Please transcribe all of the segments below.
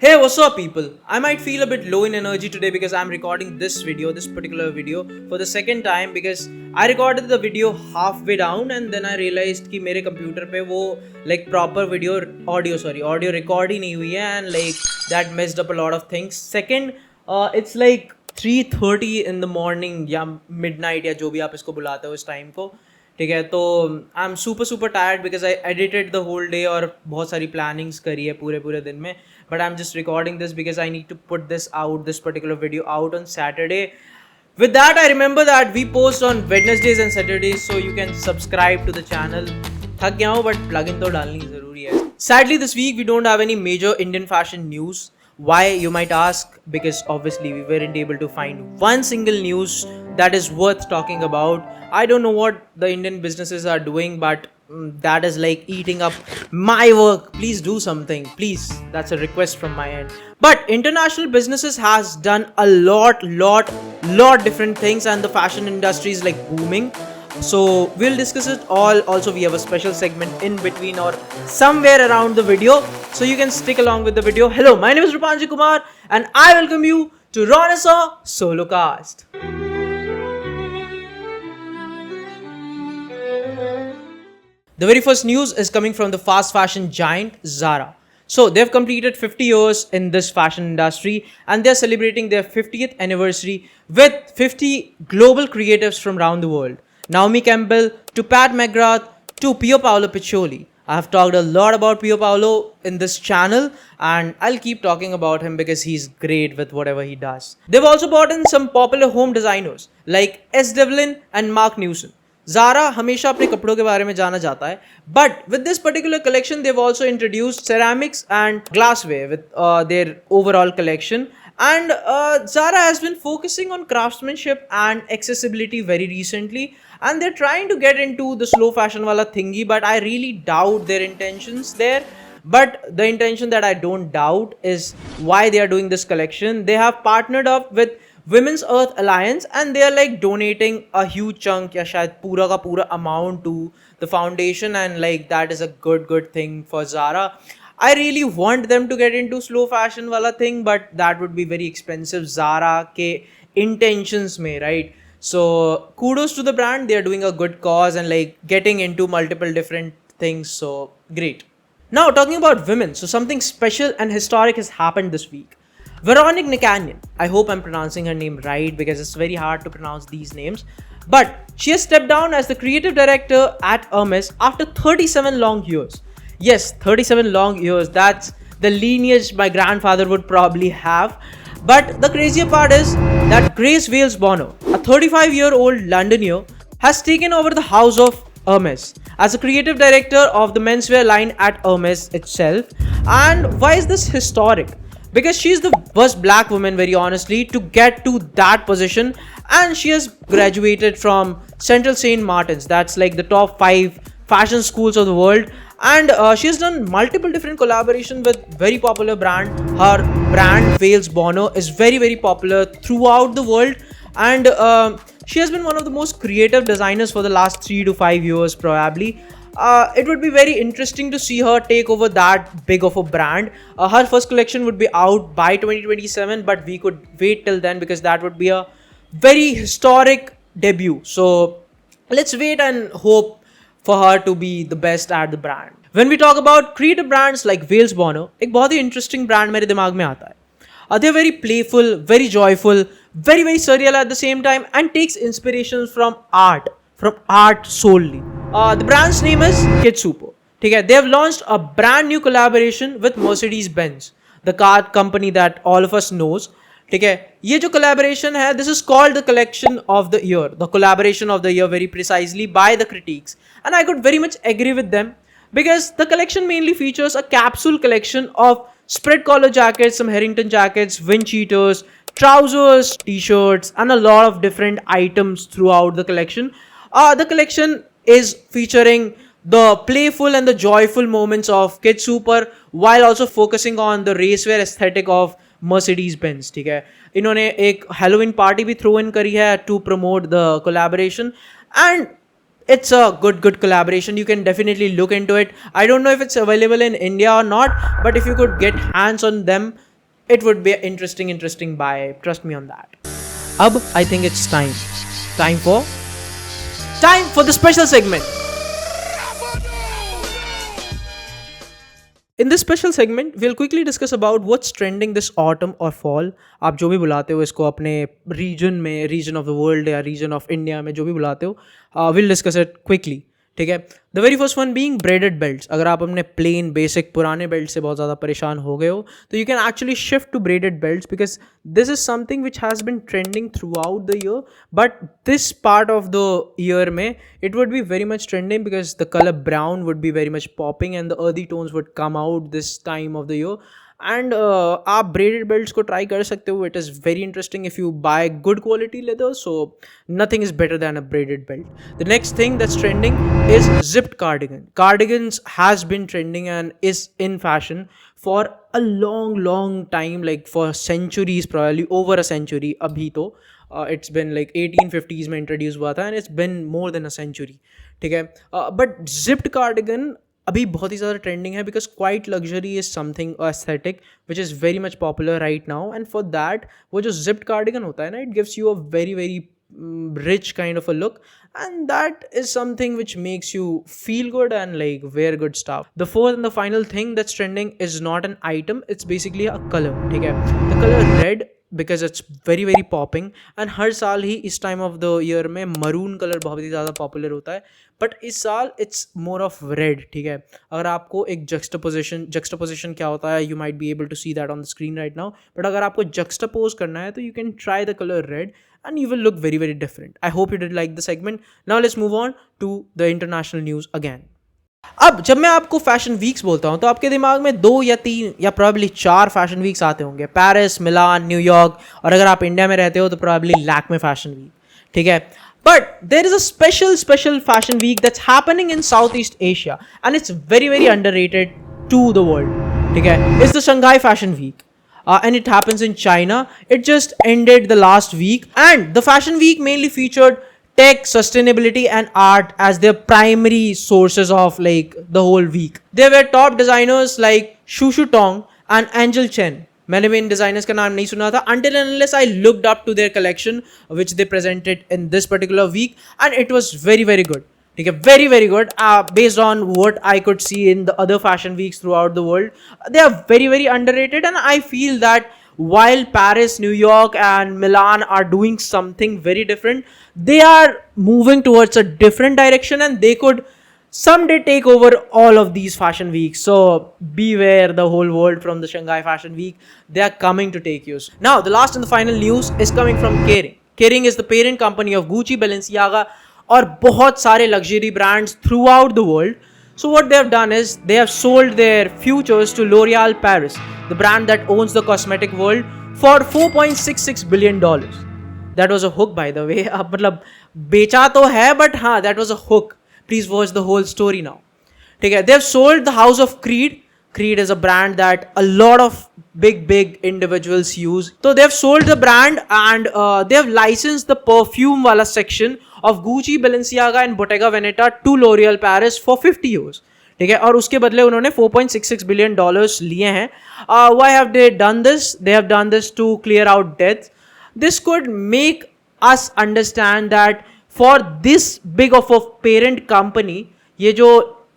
Hey, what's up, people? I might feel a bit low in energy today because I'm recording this particular video, for the second time because I recorded the video halfway down and then I realized कि मेरे computer पे वो like proper audio record ही नहीं हुई है and like that messed up a lot of things. Second, it's like 3:30 in the morning या midnight या जो भी आप इसको बुलाते हो इस टाइम को. ठीक है, तो I am super tired because I edited the whole day और बहुत सारी प्लानिंग्स करी है पूरे दिन में. But I am just recording this because I need to put this particular video out on Saturday. With that, I remember that we post on Wednesdays and Saturdays, so you can subscribe to the channel. थक गया हूँ but plugin तो डालनी ज़रूरी है. Sadly, this week we don't have any major Indian fashion news. Why, you might ask? Because obviously we weren't able to find one single news that is worth talking about. I don't know what the Indian businesses are doing, but that is like eating up my work. Please do something, please. That's a request from my end. But international businesses has done a lot different things, and the fashion industry is like booming. So we'll discuss it all. Also, we have a special segment in between or somewhere around the video, so you can stick along with the video. Hello, my name is Rupanji Kumar and I welcome you to Ronessa Solocast. The very first news is coming from the fast fashion giant Zara. So they've completed 50 years in this fashion industry and they're celebrating their 50th anniversary with 50 global creatives from around the world. Naomi Campbell to Pat McGrath to Pio Paolo Piccioli. I have talked a lot about Pio Paolo in this channel and I'll keep talking about him because he's great with whatever he does. They've also brought in some popular home designers like S. Devlin and Mark Newson. Zara हमेशा अपने कपड़ों के बारे में जाना जाता है, but with this particular collection they've also introduced ceramics and glassware with their overall collection. And Zara has been focusing on craftsmanship and accessibility very recently, and they're trying to get into the slow fashion wala thingy, but I really doubt their intentions there. But the intention that I don't doubt is why they are doing this collection. They have partnered up with Women's Earth Alliance and they are like donating a huge chunk या शायद पूरा का पूरा amount to the foundation, and like that is a good thing for Zara. I really want them to get into slow fashion wala thing, but that would be very expensive Zara के intentions में, right? So kudos to the brand. They are doing a good cause and like getting into multiple different things, so great. Now talking about women, so something special and historic has happened this week. Veronique Nicanor, I hope I'm pronouncing her name right because it's very hard to pronounce these names, but she has stepped down as the creative director at Hermes after 37 long years. Yes, 37 long years, that's the lineage my grandfather would probably have. But the crazier part is that Grace Wales Bonner, a 35-year-old Londoner, has taken over the house of Hermes as a creative director of the menswear line at Hermes itself. And why is this historic? Because she's the first black woman, very honestly, to get to that position, and she has graduated from Central St. Martin's, that's like the top 5 fashion schools of the world, and she has done multiple different collaborations with very popular brand. Her brand Wales Bonner is very popular throughout the world, and she has been one of the most creative designers for the last 3 to 5 years probably. It would be very interesting to see her take over that big of a brand. Her first collection would be out by 2027, but we could wait till then because that would be a very historic debut. So let's wait and hope for her to be the best at the brand. When we talk about creative brands like Wales Bonner, एक बहुत ही interesting brand मेरे दिमाग में आता है. They're very playful, very joyful, very surreal at the same time, and takes inspiration from art solely. The brand's name is Kid Super. They have launched a brand new collaboration with Mercedes-Benz, the car company that all of us knows. ये जो collaboration है, this is called the collection of the year, the collaboration of the year very precisely by the critiques, and I could very much agree with them because the collection mainly features a capsule collection of spread collar jackets, some Harrington jackets, wind cheaters, trousers, t-shirts, and a lot of different items throughout the collection. The collection is featuring the playful and the joyful moments of Kid Super while also focusing on the racewear aesthetic of Mercedes-Benz. ठीक है, इन्होंने एक Halloween party भी throw in करी है to promote the collaboration, and it's a good collaboration. You can definitely look into it. I don't know if it's available in India or not, but if you could get hands on them, it would be an interesting buy, trust me on that. Ab I think it's time for the special segment. In this special segment, we'll quickly discuss about what's trending this autumn or fall. आप जो भी बुलाते हो इसको अपने reason of the world या reason of India में जो भी बुलाते हो, विल डिस्कस इट क्विकली. ठीक है. The very first one being braided belts. अगर आप अपने प्लेन बेसिक पुराने बेल्ट से बहुत ज़्यादा परेशान हो गए हो तो you can actually shift to braided belts because this is something which has been trending throughout the year. But this part of the year में it would be very much trending because the color brown would be very much popping and the earthy tones would come out this time of the year. And आप braided belts को try कर सकते हो. It is very interesting if you buy good quality leather, so nothing is better than a braided belt. The next thing that's trending is zipped cardigan. Cardigans has been trending and is in fashion for a long time, like for centuries, probably over a century. अभी तो it's been like 1850s में introduce हुआ था and it's been more than a century. ठीक है. But zipped cardigan अभी बहुत ही ज़्यादा ट्रेंडिंग है because quite luxury is something aesthetic which is very much popular right now. And for that वो जो जिप्ड कार्डिगन होता है ना, it gives you a very very rich kind of a look, and that is something which makes you feel good and like wear good stuff. The fourth and the final thing that's trending is not an item, it's basically a color. ठीक है. The color red because it's very very popping and हर साल ही इस time of the year में maroon color बहुत ही ज़्यादा popular होता है, but इस साल it's more of red. ठीक है. अगर आपको एक juxtaposition क्या होता है, you might be able to see that on the screen right now, but अगर आपको juxtapose करना है तो you can try the color red and you will look very very different. I hope you did like the segment. Now let's move on to the international news again. अब जब मैं आपको fashion weeks बोलता हूँ तो आपके दिमाग में 2 या 3 या प्रॉब्ली 4 फैशन वीक्स आते होंगे. पेरिस, मिलान, न्यूयॉर्क, और अगर आप इंडिया में रहते हो तो प्रॉब्ली लैक्मे फैशन वीक. ठीक है. But there is a special fashion week that's happening in Southeast Asia and it's very very underrated to the world. ठीक है. It's the Shanghai Fashion Week. And it happens in China. It just ended the last week and the fashion week mainly featured tech, sustainability and art as their primary sources of like the whole week. There were top designers like Xu Shutong and Angel Chen. मैंने भी इन designers का नाम नहीं सुना था until and unless I looked up to their collection which they presented in this particular week and it was very very good. ठीक है. Very very good. Based on what I could see in the other fashion weeks throughout the world, they are very very underrated and I feel that while Paris, New York and Milan are doing something very different, they are moving towards a different direction and they could someday take over all of these fashion weeks. So beware the whole world from the Shanghai Fashion Week. They are coming to take you. Now the last and the final news is coming from Kering. Kering is the parent company of Gucci, Balenciaga और बहुत सारे luxury brands throughout the world. So what they have done is they have sold their futures to L'Oreal Paris, the brand that owns the cosmetic world, for $4.66 billion. That was a hook by the way. अब मतलब बेचा तो है but हाँ, that was a hook. Please watch the whole story now. ठीक है. They have sold the house of Creed. Creed is a brand that a lot of big individuals use. So they have sold the brand and they have licensed the perfume wala section of Gucci, Balenciaga and Bottega Veneta to L'Oreal Paris for 50 years. ठीक है. और उसके बदले उन्होंने $4.66 billion लिए हैं. Why have they done this? They have done this to clear out debts. This could make us understand that for this big of a parent company, ये जो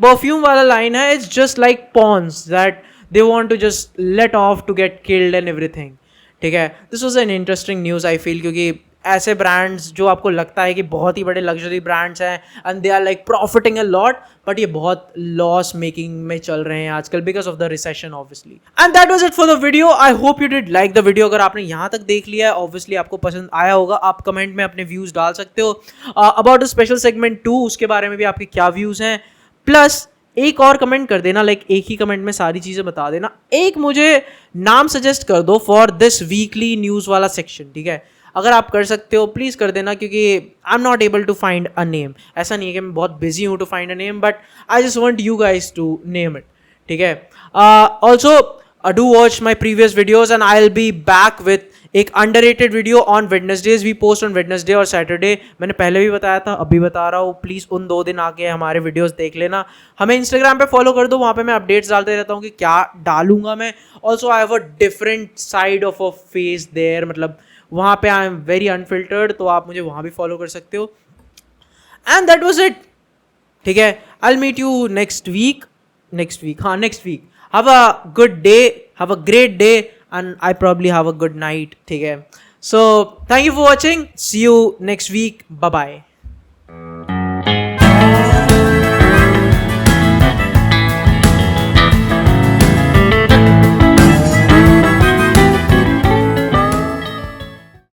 perfume वाला line है, it's just like pawns that they want to just let off to get killed and everything. ठीक है. This was an interesting news I feel, क्योंकि ऐसे brands जो आपको लगता है कि बहुत ही बड़े लग्जरी ब्रांड्स हैं and they are like profiting a lot, but ये बहुत लॉस मेकिंग में चल रहे हैं आजकल because of the recession obviously. And that was it for the video. I hope you did like the video. अगर आपने यहाँ तक देख लिया है, ऑब्वियसली आपको पसंद आया होगा. आप कमेंट में अपने व्यूज डाल सकते हो अबाउट द स्पेशल सेगमेंट 2. उसके बारे में भी आपके क्या व्यूज हैं. प्लस एक और कमेंट कर देना, लाइक एक ही कमेंट में सारी चीज़ें बता देना. एक मुझे नाम सजेस्ट कर दो फॉर दिस वीकली न्यूज़ वाला सेक्शन. ठीक है. अगर आप कर सकते हो प्लीज़ कर देना, क्योंकि I am not able to find a name. ऐसा नहीं है कि मैं बहुत बिजी हूँ to find a name, but I just want you guys to name it. ठीक है. Also do watch my previous videos and I'll be back with एक underrated video on Wednesdays. We post on Wednesday और Saturday. मैंने पहले भी बताया था, अभी बता रहा हूँ, प्लीज़ उन 2 दिन आके हमारे वीडियोस देख लेना. हमें इंस्टाग्राम पे फॉलो कर दो, वहाँ पे मैं अपडेट्स डालते रहता हूँ कि क्या डालूंगा मैं. Also I have a different side of a face there, मतलब वहाँ पे आई एम वेरी अनफिल्टर्ड, तो आप मुझे वहाँ भी फॉलो कर सकते हो. And that was it. ठीक है, I will meet you next week. हाँ, next week. Have a good day, have a great day, and I probably have a good night. ठीक है, so thank you for watching. See you next week. Bye bye.